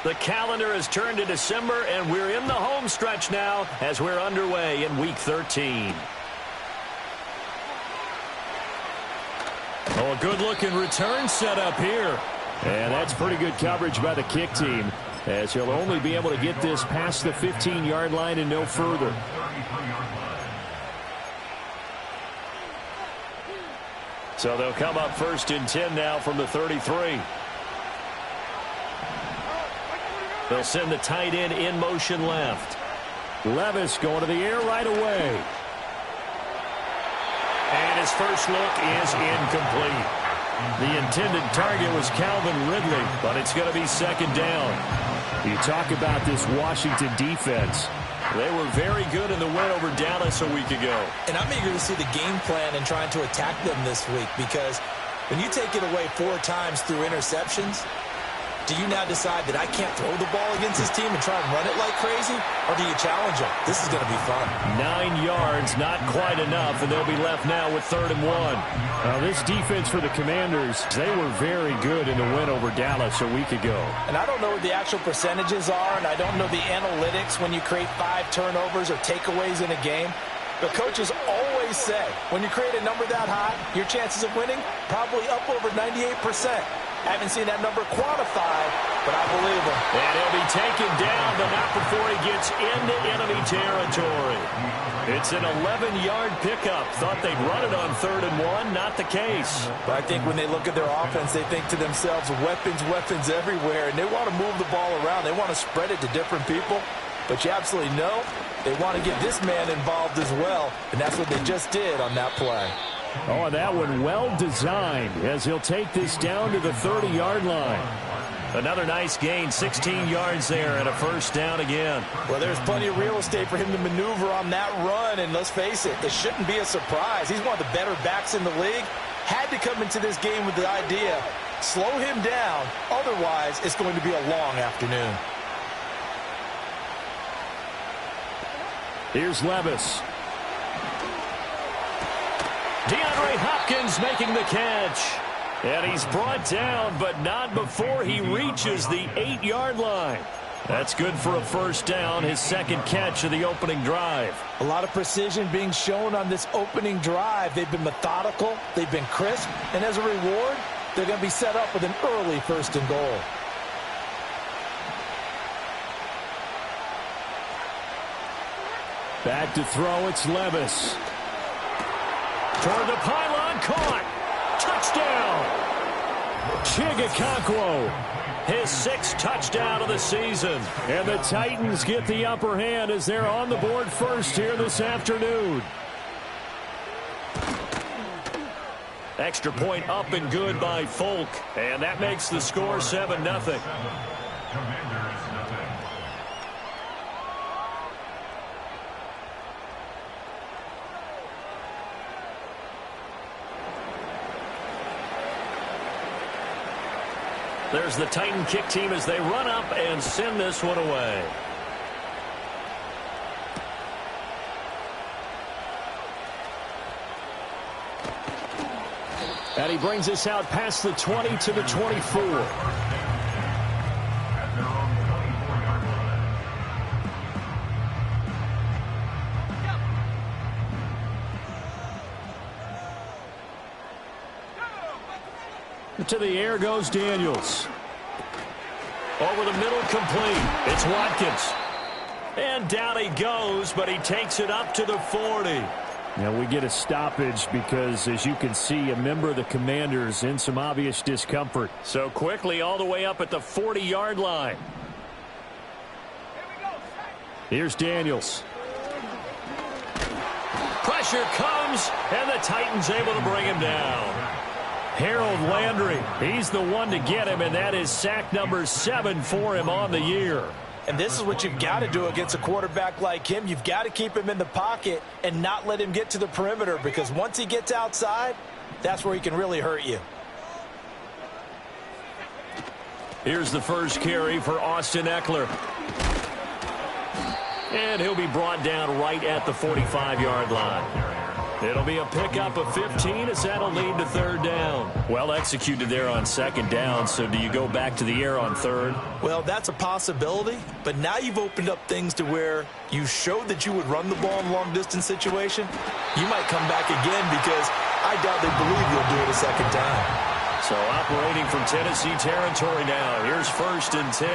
The calendar has turned to December, and we're in the home stretch now as we're underway in Week 13. Oh, a good-looking return set up here. And that's pretty good coverage by the kick team, as he'll only be able to get this past the 15-yard line and no further. So they'll come up 1st and 10 now from the 33. They'll send the tight end in motion left. Levis going to the air right away. And his first look is incomplete. The intended target was Calvin Ridley, but it's going to be 2nd down. You talk about this Washington defense. They were very good in the win over Dallas a week ago. And I'm eager to see the game plan and trying to attack them this week, because when you take it away 4 times through interceptions, do you now decide that I can't throw the ball against this team and try and run it like crazy? Or do you challenge them? This is going to be fun. 9 yards, not quite enough, and they'll be left now with 3rd and 1. Now, this defense for the Commanders, they were very good in the win over Dallas a week ago. And I don't know what the actual percentages are, and I don't know the analytics when you create 5 turnovers or takeaways in a game. But coaches always say, when you create a number that high, your chances of winning probably up over 98%. Haven't seen that number quantified, but I believe him. And he'll be taken down, but not before he gets into enemy territory. It's an 11-yard pickup. Thought they'd run it on 3rd and 1. Not the case. But I think when they look at their offense, they think to themselves, weapons, weapons everywhere, and they want to move the ball around. They want to spread it to different people. But you absolutely know they want to get this man involved as well, and that's what they just did on that play. Oh, and that one well designed as he'll take this down to the 30-yard line. Another nice gain, 16 yards there and a 1st down again. Well, there's plenty of real estate for him to maneuver on that run, and let's face it, it shouldn't be a surprise. He's one of the better backs in the league. Had to come into this game with the idea, slow him down, otherwise it's going to be a long afternoon. Here's Levis. DeAndre Hopkins making the catch. And he's brought down, but not before he reaches the 8-yard line. That's good for a 1st down, his 2nd catch of the opening drive. A lot of precision being shown on this opening drive. They've been methodical, they've been crisp, and as a reward, they're going to be set up with an early 1st and goal. Back to throw, it's Levis. Toward the pylon, caught. Touchdown. Chigakonkwo, his 6th touchdown of the season. And the Titans get the upper hand as they're on the board first here this afternoon. Extra point up and good by Folk. And that makes the score 7-0. There's the Titan kick team as they run up and send this one away. And he brings us out past the 20 to the 24. To the air goes Daniels. Over the middle, complete. It's Watkins. And down he goes, but he takes it up to the 40. Now we get a stoppage because, as you can see, a member of the Commanders in some obvious discomfort. So quickly all the way up at the 40-yard line. Here's Daniels. Pressure comes, and the Titans able to bring him down. Harold Landry, he's the one to get him, and that is sack number 7 for him on the year. And this is what you've got to do against a quarterback like him. You've got to keep him in the pocket and not let him get to the perimeter, because once he gets outside, that's where he can really hurt you. Here's the first carry for Austin Eckler. And he'll be brought down right at the 45-yard line. It'll be a pickup of 15 as that'll lead to third down. Well executed there on second down, so do you go back to the air on third? Well, that's a possibility, but now you've opened up things to where you showed that you would run the ball in a long-distance situation. You might come back again because I doubt they believe you'll do it a second time. So operating from Tennessee territory now. Here's 1st and 10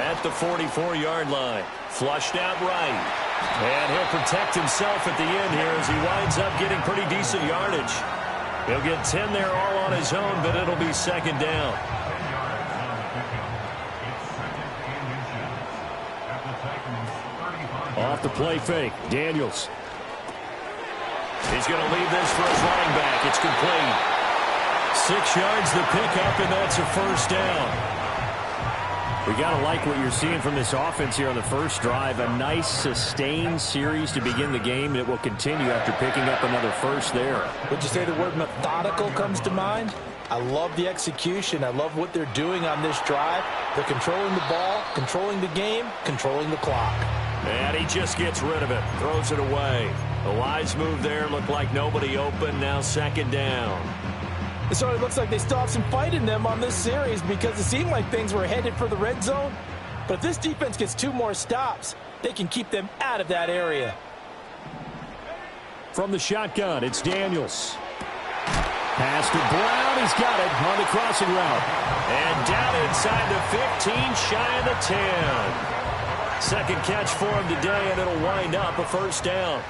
at the 44-yard line. Flushed out right. And he'll protect himself at the end here as he winds up getting pretty decent yardage. He'll get 10 there all on his own, but it'll be second down. Off the play fake, Daniels. He's going to leave this for his running back. It's complete. 6 yards the pickup, and that's a first down. We got to like what you're seeing from this offense here on the first drive. A nice, sustained series to begin the game, and it will continue after picking up another first there. Would you say the word methodical comes to mind? I love the execution. I love what they're doing on this drive. They're controlling the ball, controlling the game, controlling the clock. And he just gets rid of it, throws it away. The wise move there, looked like nobody open, now second down. So it looks like they still have some fight in them on this series because it seemed like things were headed for the red zone. But if this defense gets 2 more stops, they can keep them out of that area. From the shotgun, it's Daniels. Pass to Brown. He's got it on the crossing route. And down inside the 15, shy of the 10. Second catch for him today, and it'll wind up a first down.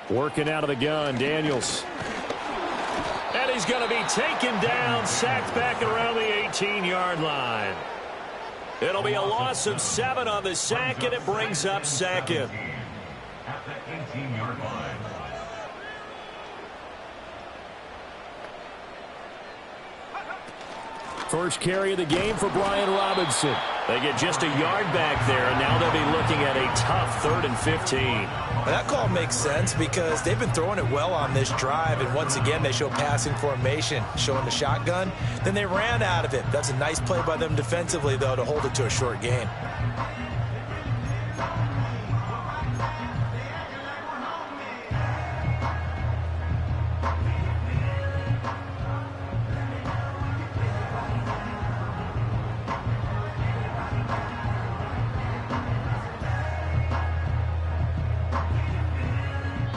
Working out of the gun, Daniels. And he's going to be taken down, sacked back around the 18-yard line. It'll be a loss of 7 on the sack, and it brings up second. At the 18-yard line. First carry of the game for Brian Robinson. They get just a yard back there, and now they'll be looking at a tough 3rd and 15. That call makes sense because they've been throwing it well on this drive, and once again they show passing formation, showing the shotgun. Then they ran out of it. That's a nice play by them defensively, though, to hold it to a short gain.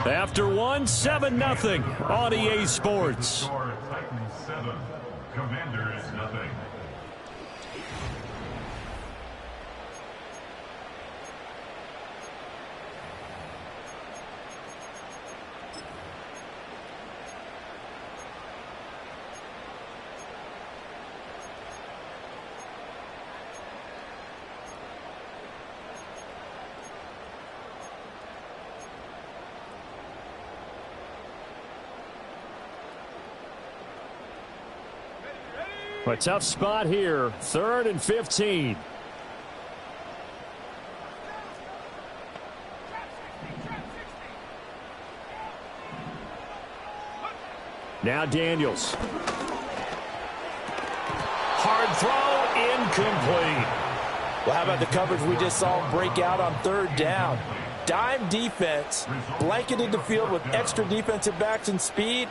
After 1, 7-0 on EA Sports. Titans 7, Commanders nothing. A tough spot here. 3rd and 15. Now Daniels. Hard throw, incomplete. Well, how about the coverage we just saw break out on 3rd down? Dime defense, blanketed the field with extra defensive backs and speed.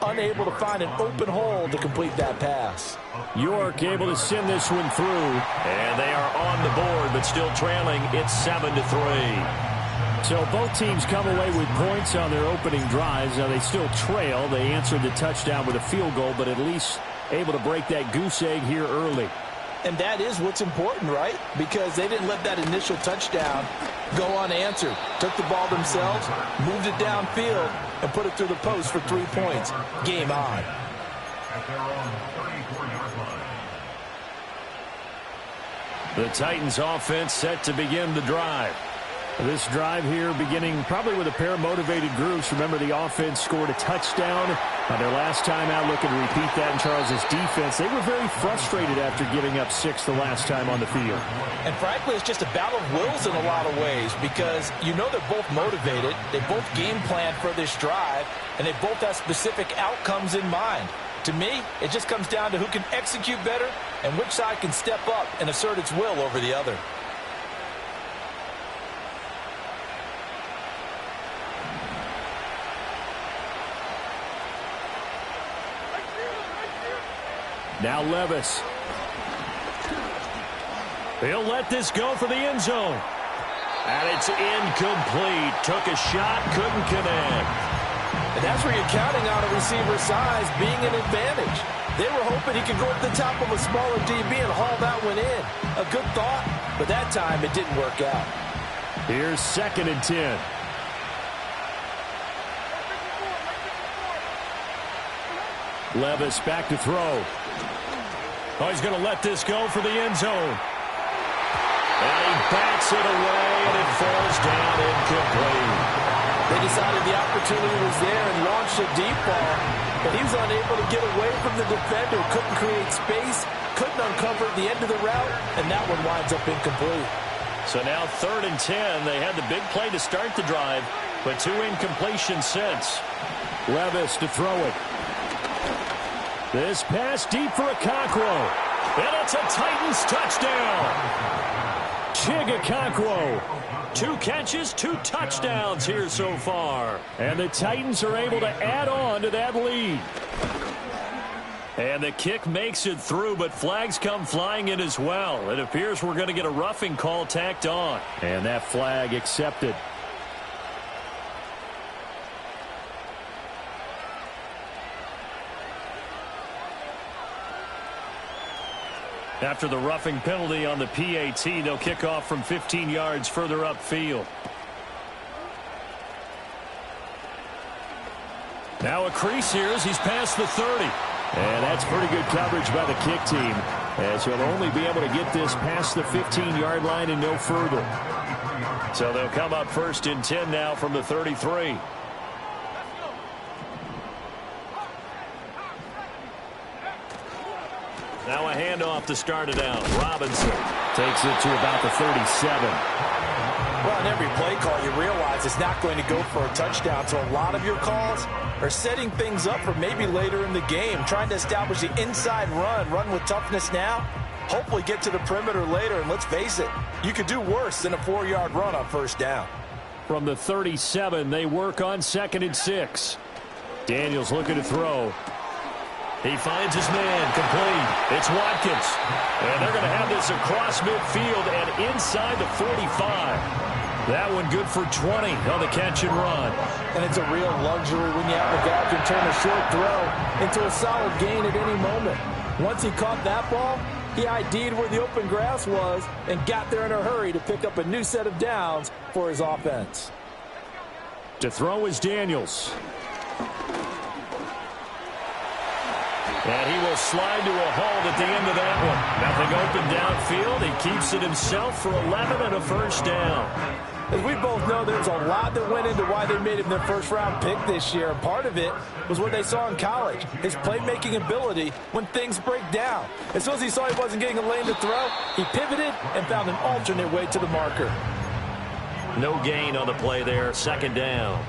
Unable to find an open hole to complete that pass. York able to send this one through. And they are on the board, but still trailing. It's 7-3. So both teams come away with points on their opening drives. Now they still trail. They answered the touchdown with a field goal, but at least able to break that goose egg here early. And that is what's important, right? Because they didn't let that initial touchdown go unanswered. Took the ball themselves, moved it downfield, and put it through the post for 3 points. Game on. At their own 34-yard line. The Titans offense set to begin the drive. This drive here beginning probably with a pair of motivated groups. Remember, the offense scored a touchdown on their last time out, looking to repeat that in Charles's defense. They were very frustrated after giving up 6 the last time on the field. And frankly, it's just a battle of wills in a lot of ways because you know they're both motivated. They both game plan for this drive, and they both have specific outcomes in mind. To me, it just comes down to who can execute better and which side can step up and assert its will over the other. Now Levis. He'll let this go for the end zone. And it's incomplete. Took a shot, couldn't connect. And that's where you're counting on a receiver's size being an advantage. They were hoping he could go to the top of a smaller DB and haul that one in. A good thought, but that time it didn't work out. Here's 2nd and 10. Levis back to throw. Oh, he's going to let this go for the end zone. And he bats it away, and it falls down incomplete. They decided the opportunity was there and launched a deep ball, but he was unable to get away from the defender. Couldn't create space, couldn't uncover the end of the route, and that one winds up incomplete. So now 3rd and 10. They had the big play to start the drive, but 2 incompletions since. Levis to throw it. This pass deep for Okonkwo. And it's a Titans touchdown. Chig Okonkwo. 2 catches, 2 touchdowns here so far. And the Titans are able to add on to that lead. And the kick makes it through, but flags come flying in as well. It appears we're going to get a roughing call tacked on. And that flag accepted. After the roughing penalty on the PAT, they'll kick off from 15 yards further upfield. Now a crease here as he's past the 30. And that's pretty good coverage by the kick team, as he'll only be able to get this past the 15-yard line and no further. So they'll come up 1st and 10 now from the 33. Now a handoff to start it out. Robinson takes it to about the 37. Well, in every play call, you realize it's not going to go for a touchdown. So a lot of your calls are setting things up for maybe later in the game, trying to establish the inside run with toughness now, hopefully get to the perimeter later. And let's face it, you could do worse than a 4-yard run on 1st down. From the 37, they work on 2nd and 6. Daniels looking to throw. He finds his man, complete. It's Watkins. And they're going to have this across midfield and inside the 45. That one good for 20 on the catch and run. And it's a real luxury when you have a guy who can turn a short throw into a solid gain at any moment. Once he caught that ball, he ID'd where the open grass was and got there in a hurry to pick up a new set of downs for his offense. To throw is Daniels. And he will slide to a halt at the end of that one. Nothing open downfield. He keeps it himself for 11 and a 1st down. As we both know, there's a lot that went into why they made him their 1st-round pick this year. And part of it was what they saw in college, his playmaking ability when things break down. As soon as he saw he wasn't getting a lane to throw, he pivoted and found an alternate way to the marker. No gain on the play there. 2nd down.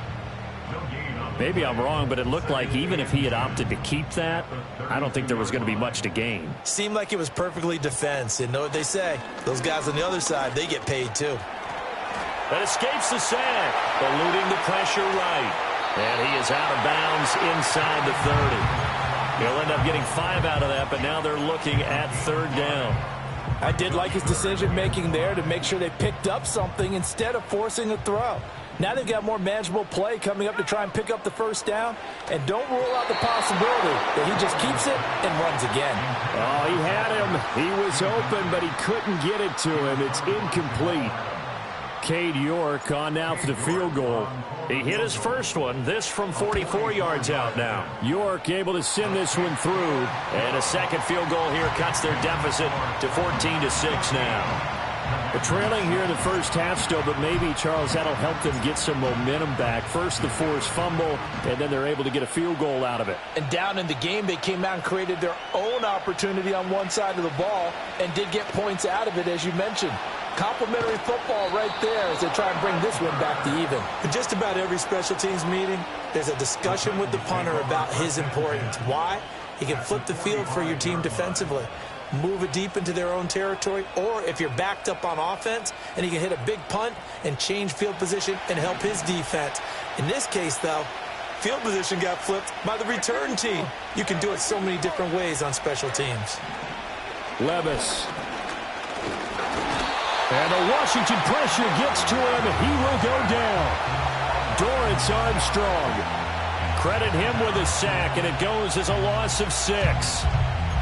Maybe I'm wrong, but it looked like even if he had opted to keep that, I don't think there was going to be much to gain. Seemed like it was perfectly defense. And know what they say, those guys on the other side, they get paid too. That escapes the sack, eluding the pressure right. And he is out of bounds inside the 30. He'll end up getting 5 out of that, but now they're looking at 3rd down. I did like his decision-making there to make sure they picked up something instead of forcing a throw. Now they've got more manageable play coming up to try and pick up the 1st down. And don't rule out the possibility that he just keeps it and runs again. Oh, he had him. He was open, but he couldn't get it to him. It's incomplete. Cade York on now for the field goal. He hit his first one. This from 44 yards out now. York able to send this one through. And a 2nd field goal here cuts their deficit to 14-6 now. They're trailing here in the 1st half still, but maybe, Charles, that'll help them get some momentum back. First the forced fumble, and then they're able to get a field goal out of it. And down in the game, they came out and created their own opportunity on one side of the ball and did get points out of it, as you mentioned. Complimentary football right there as they try and bring this one back to even. In just about every special teams meeting, there's a discussion with the punter about his importance. Why? He can flip the field for your team defensively, move it deep into their own territory, or if you're backed up on offense and he can hit a big punt and change field position and help his defense. In this case, though, field position got flipped by the return team. You can do it so many different ways on special teams. Levis. And the Washington pressure gets to him. He will go down. Dorrance Armstrong. Credit him with a sack, and it goes as a loss of 6.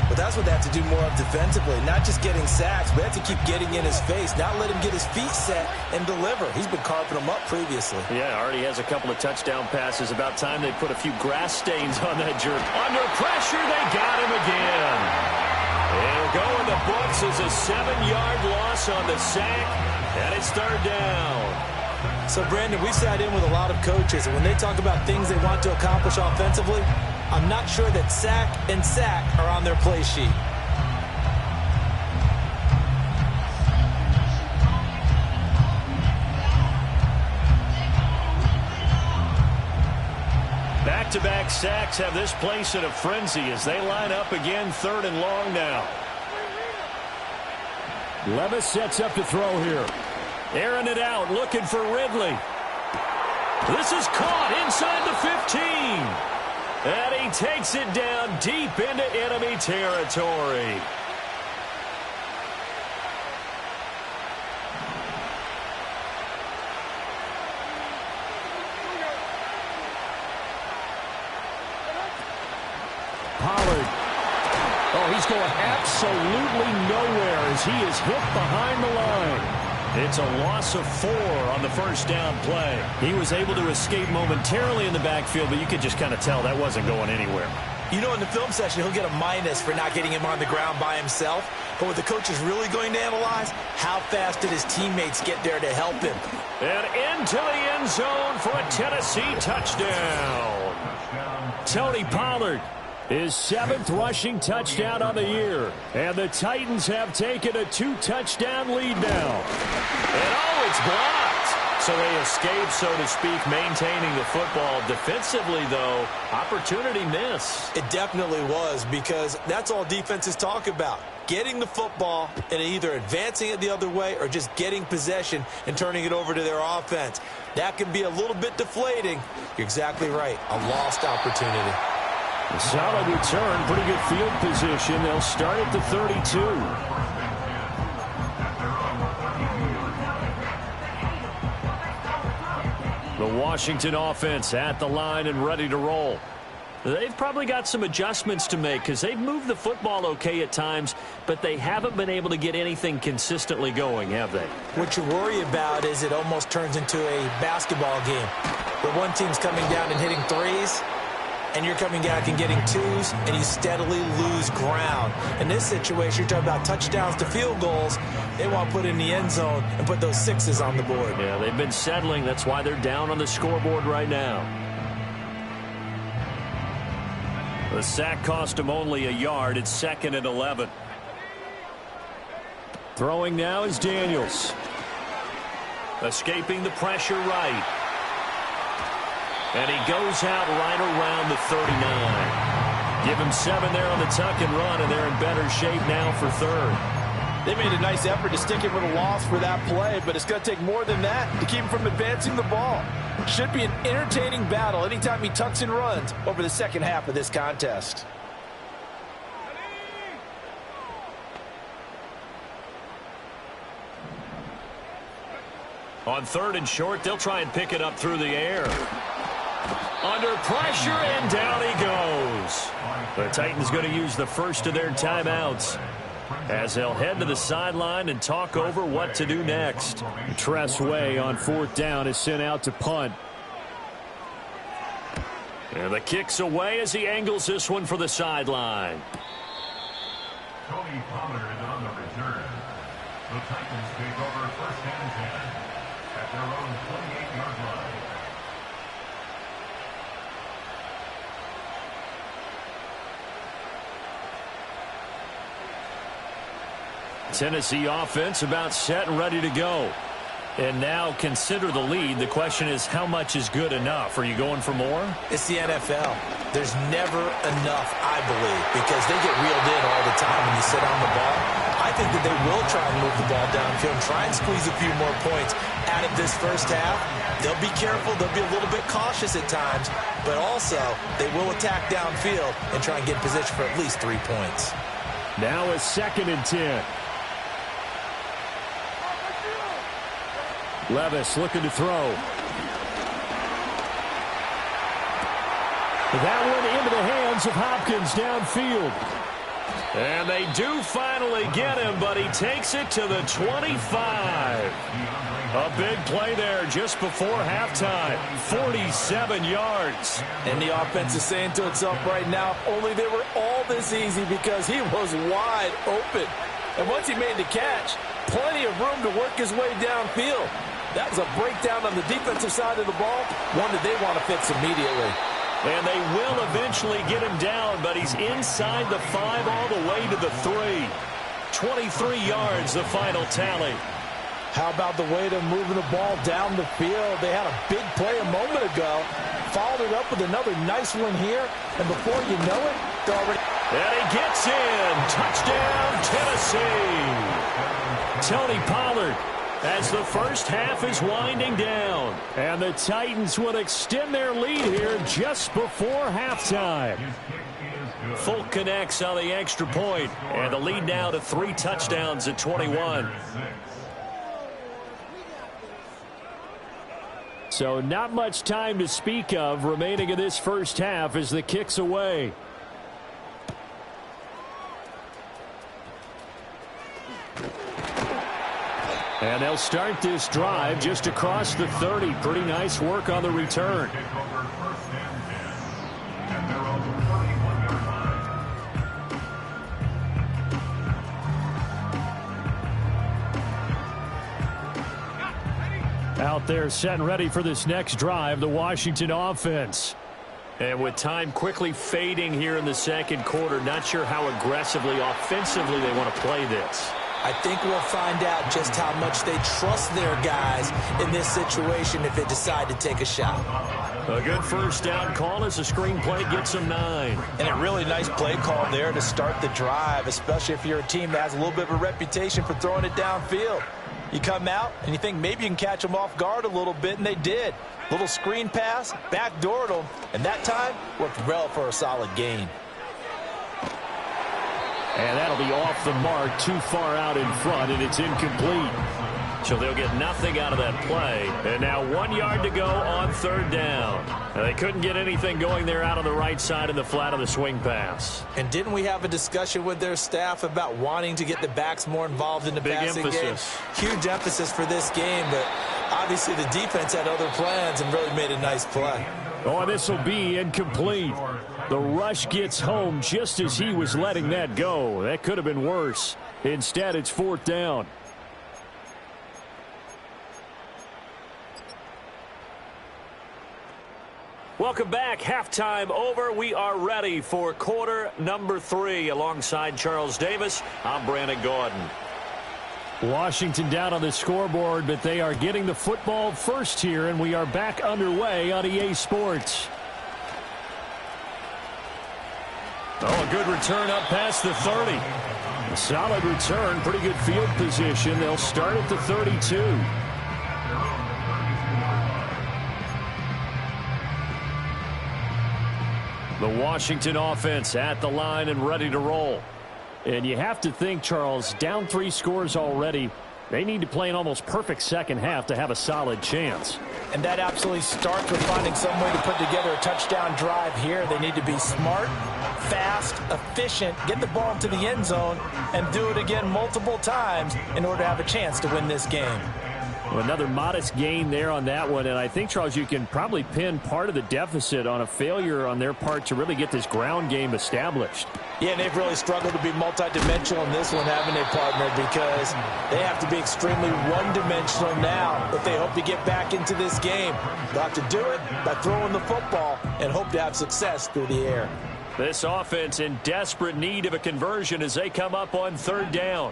But that's what they have to do more of defensively. Not just getting sacks, but they have to keep getting in his face. Not let him get his feet set and deliver. He's been carving them up previously. Yeah, already has a couple of touchdown passes. About time they put a few grass stains on that jerk. Under pressure, they got him again. It'll go in the books as a 7-yard loss on the sack, and it's 3rd down. So, Brandon, we sat in with a lot of coaches, and when they talk about things they want to accomplish offensively, I'm not sure that sack and sack are on their play sheet. Back-to-back sacks have this place in a frenzy as they line up again, 3rd and long now. Levis sets up to throw here. Airing it out, looking for Ridley. This is caught inside the 15. And he takes it down deep into enemy territory. Pollard. Oh, he's going absolutely nowhere as he is hit behind the line. It's a loss of 4 on the first down play. He was able to escape momentarily in the backfield, but you could just kind of tell that wasn't going anywhere. You know, in the film session, he'll get a minus for not getting him on the ground by himself. But what the coach is really going to analyze, how fast did his teammates get there to help him? And into the end zone for a Tennessee touchdown. Tony Pollard, his 7th rushing touchdown on the year. And the Titans have taken a 2-touchdown lead now. And oh, it's blocked. So they escape, so to speak, maintaining the football. Defensively, though, opportunity miss. It definitely was, because that's all defenses talk about. Getting the football and either advancing it the other way or just getting possession and turning it over to their offense. That can be a little bit deflating. You're exactly right. A lost opportunity. Solid return, pretty good field position. They'll start at the 32. The Washington offense at the line and ready to roll. They've probably got some adjustments to make because they've moved the football okay at times, but they haven't been able to get anything consistently going, have they? What you worry about is it almost turns into a basketball game where one team's coming down and hitting threes, and you're coming back and getting twos, and you steadily lose ground. In this situation, you're talking about touchdowns to field goals. They want to put in the end zone and put those 6s on the board. Yeah, they've been settling. That's why they're down on the scoreboard right now. The sack cost him only a yard. It's 2nd and 11. Throwing now is Daniels. Escaping the pressure right. And he goes out right around the 39. Give him 7 there on the tuck and run, and they're in better shape now for 3rd. They made a nice effort to stick him with a loss for that play, but it's going to take more than that to keep him from advancing the ball. Should be an entertaining battle anytime he tucks and runs over the second half of this contest. On 3rd and short, they'll try and pick it up through the air. Under pressure, and down he goes. The Titans going to use the first of their timeouts as they'll head to the sideline and talk over what to do next. Tress Way on 4th down is sent out to punt. And the kick's away as he angles this one for the sideline. Tony Pollard on the return. The Titans take over 1st and 10 at their own 28-yard line. Tennessee offense about set and ready to go. And now consider the lead. The question is, how much is good enough? Are you going for more? It's the NFL. There's never enough, I believe, because they get reeled in all the time when you sit on the ball. I I think that they will try and move the ball downfield and try and squeeze a few more points out of this first half. They'll be careful. They'll be a little bit cautious at times, but also they will attack downfield and try and get in position for at least 3 points. Now a 2nd and 10. Levis looking to throw. That one into the hands of Hopkins downfield. And they do finally get him, but he takes it to the 25. A big play there just before halftime. 47 yards. And the offense is saying to itself right now, if only they were all this easy, because he was wide open. And once he made the catch, plenty of room to work his way downfield. That was a breakdown on the defensive side of the ball, one that they want to fix immediately. And they will eventually get him down, but he's inside the 5 all the way to the 3. 23 yards, the final tally. How about the way they're moving the ball down the field? They had a big play a moment ago, followed it up with another nice one here, and before you know it, they're already... And he gets in. Touchdown, Tennessee. Tony Pollard, as the first half is winding down. And the Titans will extend their lead here just before halftime. Folk connects on the extra point, and the lead now to 3 touchdowns at 21. So not much time to speak of remaining in this first half as the kick's away. And they'll start this drive just across the 30. Pretty nice work on the return. Out there set and ready for this next drive, the Washington offense. And with time quickly fading here in the second quarter, not sure how aggressively, offensively they want to play this. I think we'll find out just how much they trust their guys in this situation if they decide to take a shot. A good first down call as the screen play gets them 9. And a really nice play call there to start the drive, especially if you're a team that has a little bit of a reputation for throwing it downfield. You come out and you think maybe you can catch them off guard a little bit, and they did. Little screen pass, backdoored them, and that time worked well for a solid gain. And that'll be off the mark, too far out in front, and it's incomplete. So they'll get nothing out of that play. And now 1 yard to go on third down. Now they couldn't get anything going there out on the right side of the flat of the swing pass. And didn't we have a discussion with their staff about wanting to get the backs more involved in the passing game? Huge emphasis for this game, but obviously the defense had other plans and really made a nice play. Oh, this will be incomplete. The rush gets home just as he was letting that go. That could have been worse. Instead, it's fourth down. Welcome back. Halftime over. We are ready for quarter number 3. Alongside Charles Davis, I'm Brandon Gordon. Washington down on the scoreboard, but they are getting the football first here, and we are back underway on EA Sports. Oh, a good return up past the 30. A solid return, pretty good field position. They'll start at the 32. The Washington offense at the line and ready to roll. And you have to think, Charles, down 3 scores already. They need to play an almost perfect second half to have a solid chance. And that absolutely starts with finding some way to put together a touchdown drive here. They need to be smart, fast, efficient, get the ball into the end zone, and do it again multiple times in order to have a chance to win this game. Well, another modest gain there on that one, and I think, Charles, you can probably pin part of the deficit on a failure on their part to really get this ground game established. Yeah, and they've really struggled to be multidimensional in this one, haven't they, partner? Because they have to be extremely one-dimensional now if they hope to get back into this game. They'll have to do it by throwing the football and hope to have success through the air. This offense in desperate need of a conversion as they come up on third down.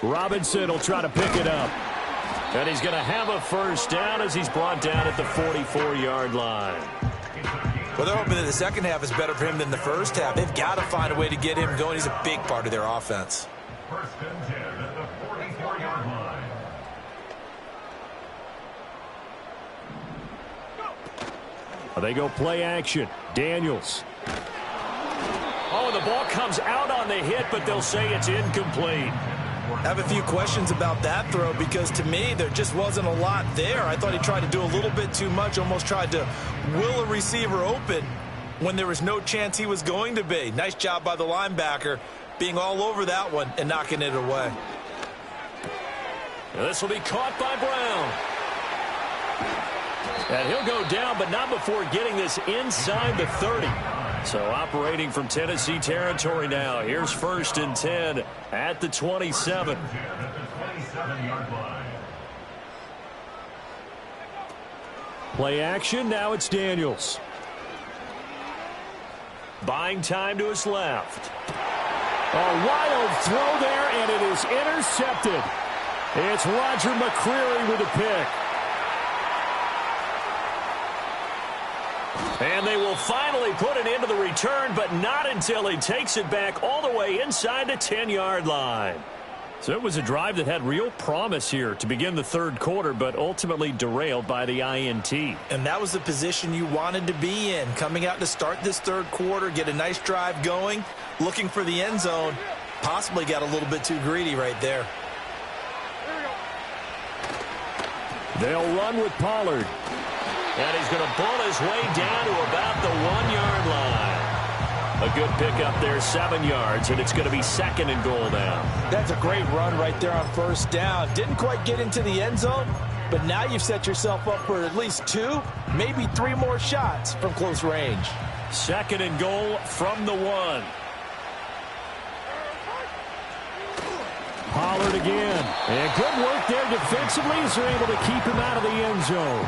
Robinson will try to pick it up. And he's going to have a first down as he's brought down at the 44-yard line. Well, they're hoping that the second half is better for him than the first half. They've got to find a way to get him going. He's a big part of their offense. First and 10 at the 44-yard line. They go play action. Daniels. Oh, the ball comes out on the hit, but they'll say it's incomplete. I have a few questions about that throw because to me there just wasn't a lot there. I thought he tried to do a little bit too much, almost tried to will a receiver open when there was no chance he was going to be. Nice job by the linebacker being all over that one and knocking it away. This will be caught by Brown. And he'll go down, but not before getting this inside the 30. So operating from Tennessee territory now. Here's first and 10 at the 27. Play action. Now it's Daniels. Buying time to his left. A wild throw there, and it is intercepted. It's Roger McCreary with a pick. And they will finally put it into the return, but not until he takes it back all the way inside the 10-yard line. So it was a drive that had real promise here to begin the third quarter, but ultimately derailed by the INT. And that was the position you wanted to be in, coming out to start this third quarter, get a nice drive going, looking for the end zone. Possibly got a little bit too greedy right there. They'll run with Pollard. And he's going to pull his way down to about the 1-yard line. A good pickup there, 7 yards, and it's going to be second and goal now. That's a great run right there on first down. Didn't quite get into the end zone, but now you've set yourself up for at least 2, maybe 3 more shots from close range. Second and goal from the 1. Pollard again. And good work there defensively as they're able to keep him out of the end zone.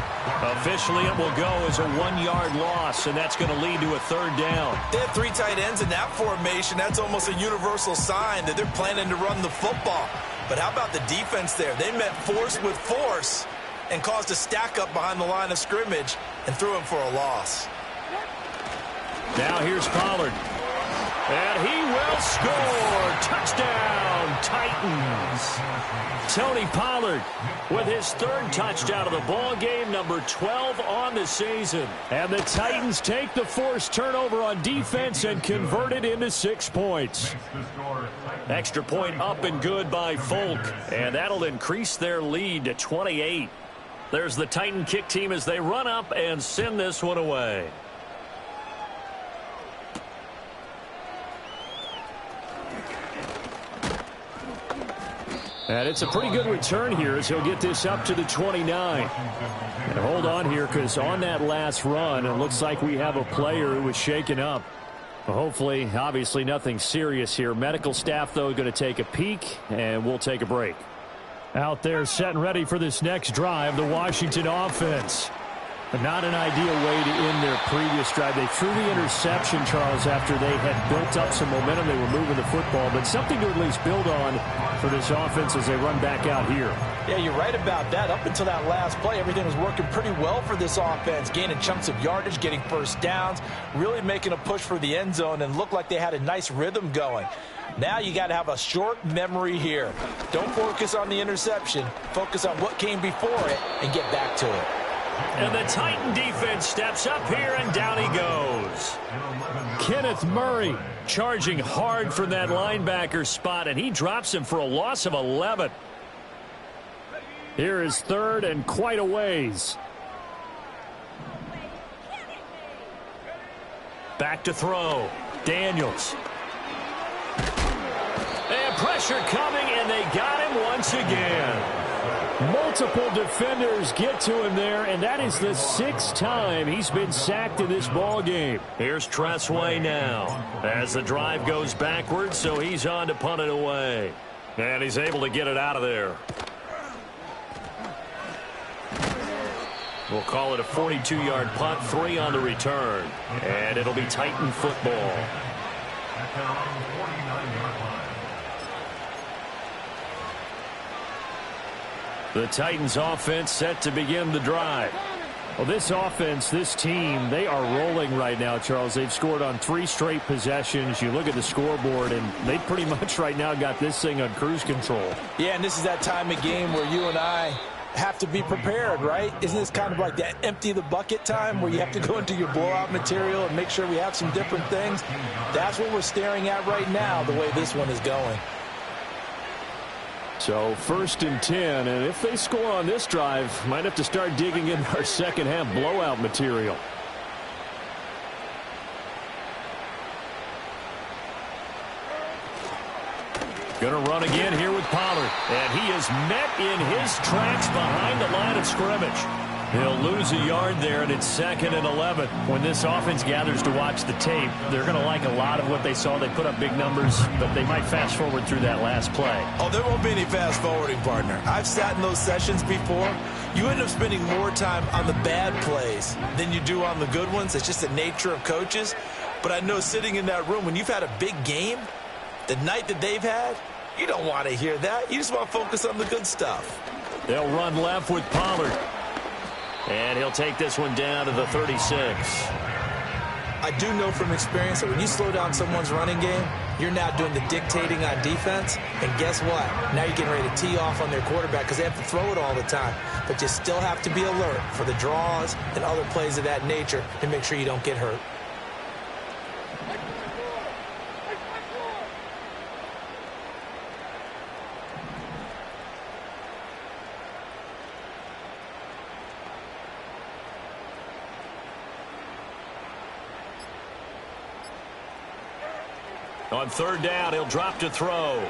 Officially, it will go as a 1-yard loss, and that's going to lead to a third down. They have 3 tight ends in that formation. That's almost a universal sign that they're planning to run the football. But how about the defense there? They met force with force and caused a stack up behind the line of scrimmage and threw him for a loss. Now here's Pollard. And he will score. Touchdown, Titans. Tony Pollard with his 3rd touchdown of the ball game, number 12 on the season. And the Titans take the forced turnover on defense and convert it into 6 points. Extra point up and good by Folk. And that'll increase their lead to 28. There's the Titan kick team as they run up and send this one away. And it's a pretty good return here as he'll get this up to the 29. And hold on here because on that last run, it looks like we have a player who was shaken up. Hopefully, obviously nothing serious here. Medical staff, though, going to take a peek, and we'll take a break. Out there set and ready for this next drive, the Washington offense. Not an ideal way to end their previous drive. They threw the interception, Charles, after they had built up some momentum. They were moving the football, but something to at least build on for this offense as they run back out here. Yeah, you're right about that. Up until that last play, everything was working pretty well for this offense, gaining chunks of yardage, getting first downs, really making a push for the end zone, and looked like they had a nice rhythm going. Now you got to have a short memory here. Don't focus on the interception. Focus on what came before it and get back to it. And the Titan defense steps up here, and down he goes. Kenneth Murray charging hard from that linebacker spot, and he drops him for a loss of 11. Here is third and quite a ways. Back to throw. Daniels. And pressure coming, and they got him once again. Multiple defenders get to him there, and that is the 6th time he's been sacked in this ball game. Here's Tressway now as the drive goes backwards, so he's on to punt it away. And he's able to get it out of there. We'll call it a 42-yard punt, 3 on the return. And it'll be Titan football. The Titans offense set to begin the drive. Well, this offense, this team, they are rolling right now, Charles. They've scored on 3 straight possessions. You look at the scoreboard, and they pretty much right now got this thing on cruise control. Yeah, and this is that time of game where you and I have to be prepared, right? Isn't this kind of like that empty the bucket time where you have to go into your blowout material and make sure we have some different things? That's what we're staring at right now, the way this one is going. So 1st and 10, and if they score on this drive, might have to start digging into our second half blowout material. Going to run again here with Pollard, and he is met in his tracks behind the line of scrimmage. He'll lose a yard there, and it's 2nd and 11. When this offense gathers to watch the tape, they're going to like a lot of what they saw. They put up big numbers, but they might fast forward through that last play. Oh, there won't be any fast forwarding, partner. I've sat in those sessions before. You end up spending more time on the bad plays than you do on the good ones. It's just the nature of coaches. But I know sitting in that room, when you've had a big game, the night that they've had, you don't want to hear that. You just want to focus on the good stuff. They'll run left with Pollard. And he'll take this one down to the 36. I do know from experience that when you slow down someone's running game, you're now doing the dictating on defense. And guess what? Now you're getting ready to tee off on their quarterback because they have to throw it all the time. But you still have to be alert for the draws and other plays of that nature to make sure you don't get hurt. On 3rd down, he'll drop to throw.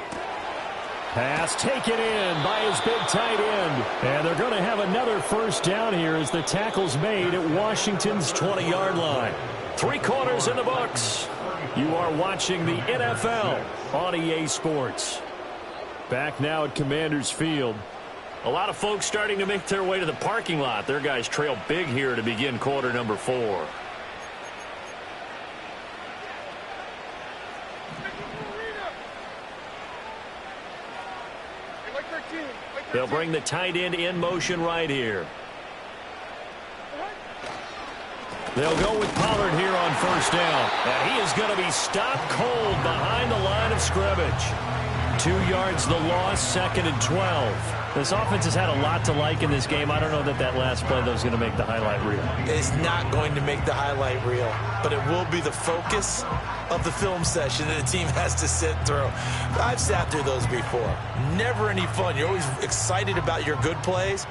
Pass taken in by his big tight end. And they're going to have another 1st down here as the tackle's made at Washington's 20-yard line. 3 quarters in the books. You are watching the NFL on EA Sports. Back now at Commanders Field. A lot of folks starting to make their way to the parking lot. Their guys trail big here to begin quarter number 4. They'll bring the tight end in motion right here. They'll go with Pollard here on 1st down. And he is going to be stopped cold behind the line of scrimmage. 2 yards the loss, 2nd and 12. This offense has had a lot to like in this game. I don't know that that last play, though, is going to make the highlight reel. It's not going to make the highlight reel, but it will be the focus of the film session that the team has to sit through. I've sat through those before. Never any fun. You're always excited about your good plays,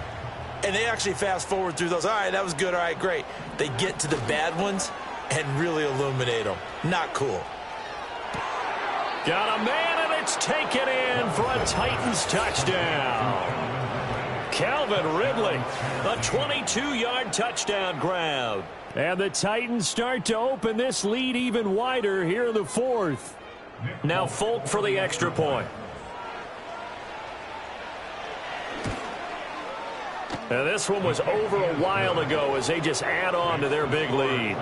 and they actually fast forward through those. All right, that was good. All right, great. They get to the bad ones and really illuminate them. Not cool. Got a man, and it's taken in for a Titans touchdown. Calvin Ridley, a 22-yard touchdown grab. And the Titans start to open this lead even wider here in the 4th. Now Folk for the extra point. And this one was over a while ago as they just add on to their big lead.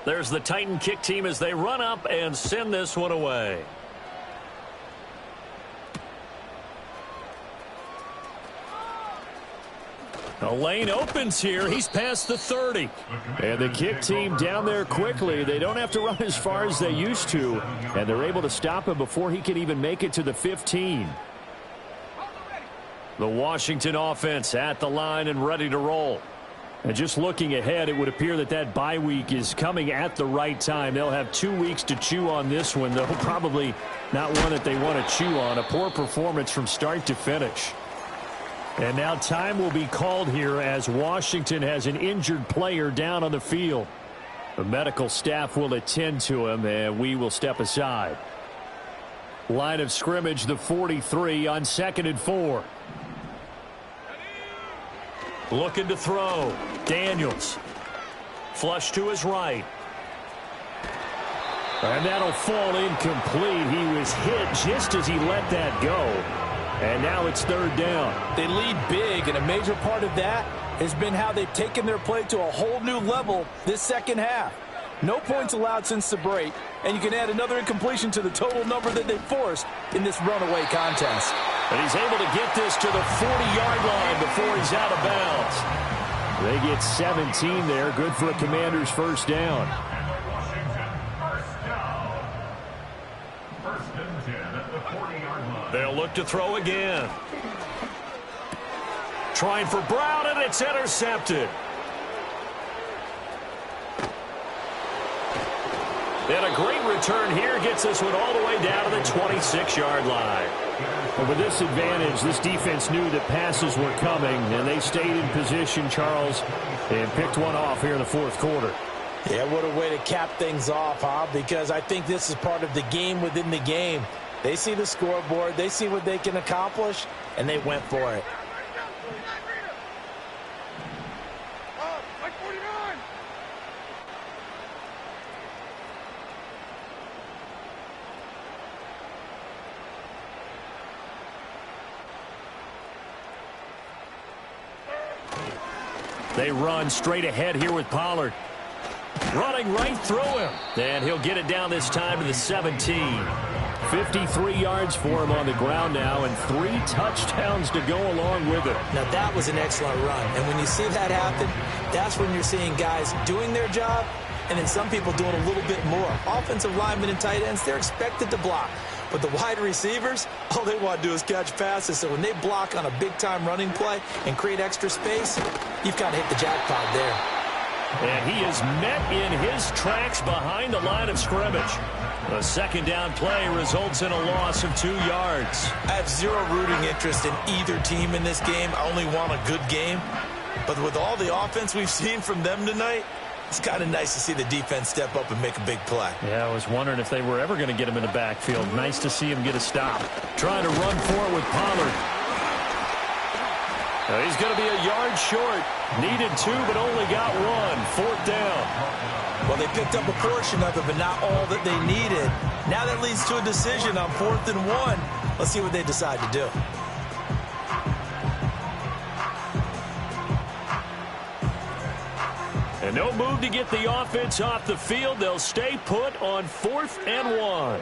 There's the Titan kick team as they run up and send this one away. A lane opens here. He's past the 30. And the kick team down there quickly. They don't have to run as far as they used to. And they're able to stop him before he can even make it to the 15. The Washington offense at the line and ready to roll. And just looking ahead, it would appear that that bye week is coming at the right time. They'll have 2 weeks to chew on this one, though probably not one that they want to chew on. A poor performance from start to finish. And now time will be called here as Washington has an injured player down on the field. The medical staff will attend to him, and we will step aside. Line of scrimmage, the 43 on 2nd and 4. Looking to throw. Daniels. Flush to his right. And that'll fall incomplete. He was hit just as he let that go. And now it's 3rd down. They lead big, and a major part of that has been how they've taken their play to a whole new level this second half. No points allowed since the break, and you can add another incompletion to the total number that they forced in this runaway contest. And he's able to get this to the 40-yard line before he's out of bounds. They get 17 there. Good for a Commanders first down. First and 10 at the 40-yard line. They'll look to throw again. Trying for Brown, and it's intercepted. And a great return here gets this one all the way down to the 26-yard line. Well, with this advantage, this defense knew that passes were coming, and they stayed in position, Charles, and picked one off here in the fourth quarter. Yeah, what a way to cap things off, huh? Because I think this is part of the game within the game. They see the scoreboard, they see what they can accomplish, and they went for it. They run straight ahead here with Pollard. Running right through him. And he'll get it down this time to the 17. 53 yards for him on the ground now, and 3 touchdowns to go along with it. Now, that was an excellent run. And when you see that happen, that's when you're seeing guys doing their job, and then some people doing a little bit more. Offensive linemen and tight ends, they're expected to block. But the wide receivers, all they want to do is catch passes. So when they block on a big-time running play and create extra space, you've got to hit the jackpot there. And he is met in his tracks behind the line of scrimmage. The second down play results in a loss of 2 yards. I have zero rooting interest in either team in this game. I only want a good game. But with all the offense we've seen from them tonight, it's kind of nice to see the defense step up and make a big play. Yeah, I was wondering if they were ever going to get him in the backfield. Nice to see him get a stop. Trying to run for it with Pollard. He's going to be a yard short. Needed 2, but only got 1. 4th down. Well, they picked up a portion of it, but not all that they needed. Now that leads to a decision on 4th and 1. Let's see what they decide to do. And no move to get the offense off the field. They'll stay put on 4th and 1.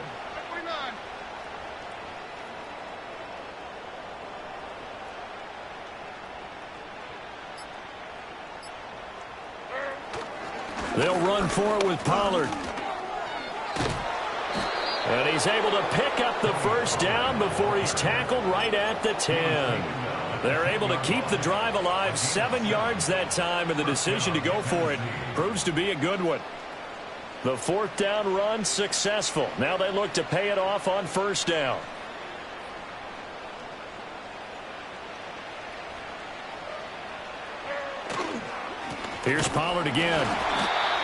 They'll run for it with Pollard. And he's able to pick up the first down before he's tackled right at the 10. They're able to keep the drive alive, 7 yards that time, and the decision to go for it proves to be a good one. The 4th down run successful. Now they look to pay it off on 1st down. Here's Pollard again.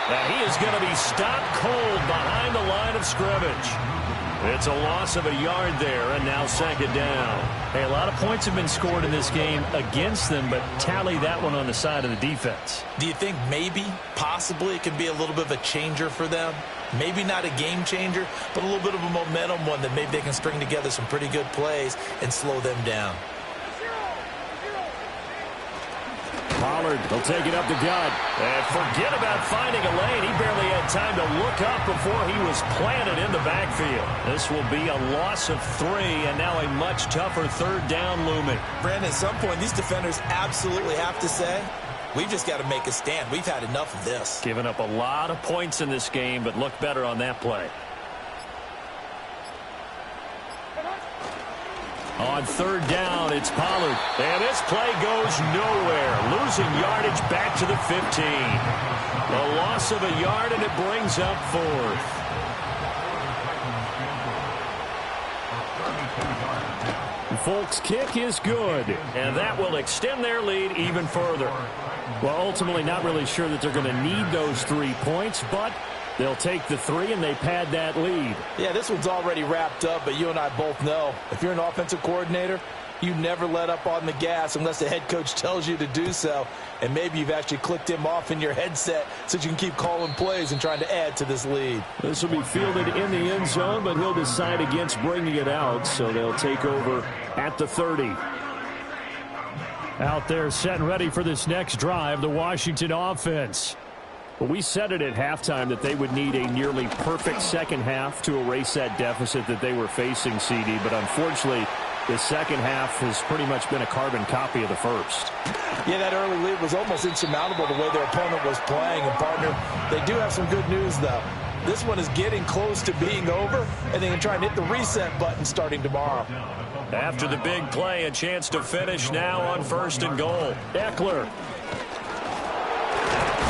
And he is going to be stopped cold behind the line of scrimmage. It's a loss of a yard there, and now 2nd down. Hey, a lot of points have been scored in this game against them, but tally that one on the side of the defense. Do you think maybe, possibly, it could be a little bit of a changer for them? Maybe not a game changer, but a little bit of a momentum one that maybe they can string together some pretty good plays and slow them down. Pollard will take it up the gut. And forget about finding a lane. He barely had time to look up before he was planted in the backfield. This will be a loss of 3, and now a much tougher 3rd down looming. Brandon, at some point, these defenders absolutely have to say, we've just got to make a stand. We've had enough of this. Giving up a lot of points in this game, but look better on that play. On 3rd down, it's Pollard. And this play goes nowhere. Losing yardage back to the 15. A loss of a yard, and it brings up 4th. Folks' kick is good, and that will extend their lead even further. Well, ultimately, not really sure that they're going to need those 3 points, but they'll take the 3, and they pad that lead. Yeah, this one's already wrapped up, but you and I both know, if you're an offensive coordinator, you never let up on the gas unless the head coach tells you to do so. And maybe you've actually clicked him off in your headset so you can keep calling plays and trying to add to this lead. This will be fielded in the end zone, but he'll decide against bringing it out, so they'll take over at the 30. Out there set and ready for this next drive, the Washington offense. Well, we said it at halftime that they would need a nearly perfect second half to erase that deficit that they were facing, CD. But unfortunately, the second half has pretty much been a carbon copy of the first. Yeah, that early lead was almost insurmountable the way their opponent was playing. And, partner, they do have some good news, though. This one is getting close to being over, and they can try and hit the reset button starting tomorrow. After the big play, a chance to finish now on 1st and goal. Eckler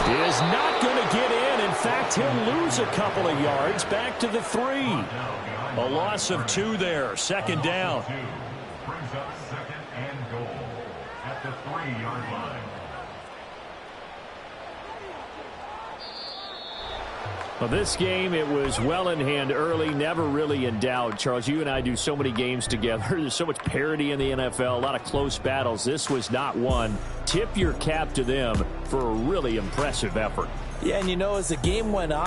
is not going to get in. In fact, he'll lose a couple of yards back to the 3. A loss of 2 there. 2nd down. Brings up 2nd and goal at the 3-yard line. Well, this game, it was well in hand early, never really in doubt. Charles, you and I do so many games together. There's so much parity in the NFL, a lot of close battles. This was not one. Tip your cap to them for a really impressive effort. Yeah, and as the game went on,